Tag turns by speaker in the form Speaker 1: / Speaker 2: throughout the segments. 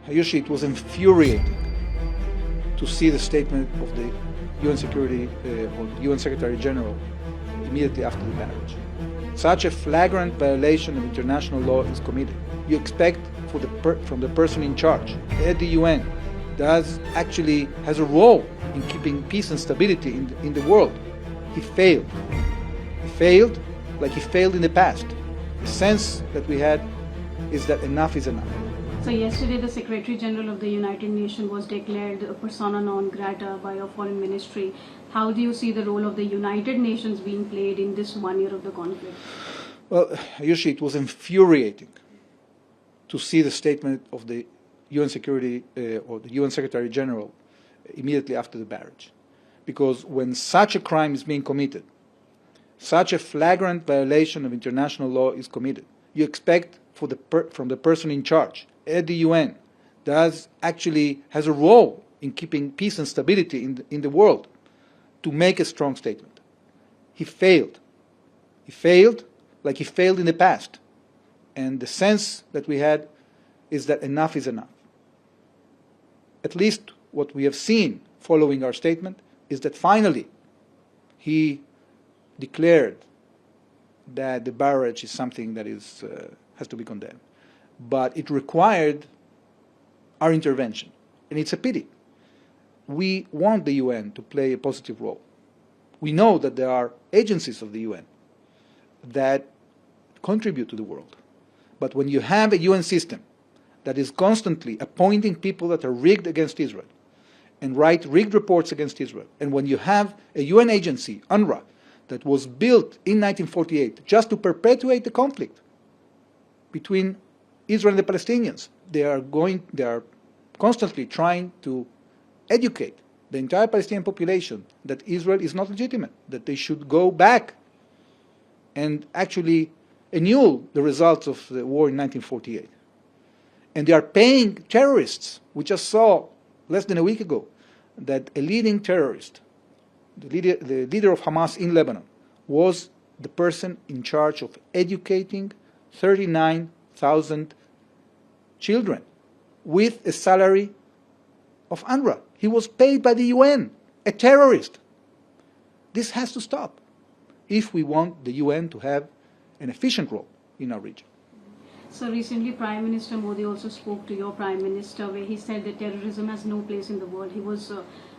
Speaker 1: Usually it was infuriating to see the statement of the UN Security or the UN Secretary General immediately after the marriage. Such a flagrant violation of international law is committed. You expect from the person in charge at the UN that has a role in keeping peace and stability in the world. He failed. He failed like he failed in the past. The sense that we had is that enough is enough.
Speaker 2: So yesterday the Secretary General of the United Nations was declared a persona non grata by your foreign ministry. How do you see the role of the United Nations being played in this 1 year of the conflict?
Speaker 1: Well, usually it was infuriating to see the statement of the UN Security or the UN Secretary General immediately after the marriage. Because when such a crime is being committed, such a flagrant violation of international law is committed, you expect from the person in charge at the UN that has a role in keeping peace and stability in the world to make a strong statement. He failed. He failed like he failed in the past. And the sense that we had is that enough is enough. At least what we have seen following our statement is that finally he declared that the barrage is something that has to be condemned. But it required our intervention, and it's a pity. We want the UN to play a positive role. We know that there are agencies of the UN that contribute to the world. But when you have a UN system that is constantly appointing people that are rigged against Israel and write rigged reports against Israel, and when you have a UN agency, UNRWA, that was built in 1948 just to perpetuate the conflict between Israel and the Palestinians, they are constantly trying to educate the entire Palestinian population that Israel is not legitimate, that they should go back and actually annul the results of the war in 1948. And they are paying terrorists. We just saw less than a week ago that a leading terrorist, the leader of Hamas in Lebanon, was the person in charge of educating 39,000 children with a salary of UNRWA. He was paid by the UN, a terrorist. This has to stop if we want the UN to have an efficient role in our region.
Speaker 2: So recently Prime Minister Modi also spoke to your Prime Minister where he said that terrorism has no place in the world. He was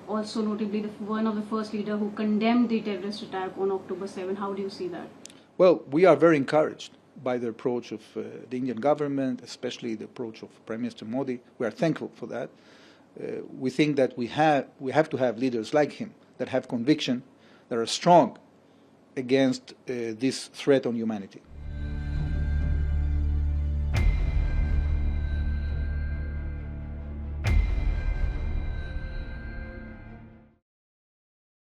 Speaker 2: also notably one of the first leaders who condemned the terrorist attack on October 7. How do you see that?
Speaker 1: Well, we are very encouraged by the approach of the Indian government, especially the approach of Prime Minister Modi. We are thankful for that. We think that we have to have leaders like him that have conviction, that are strong against this threat on humanity.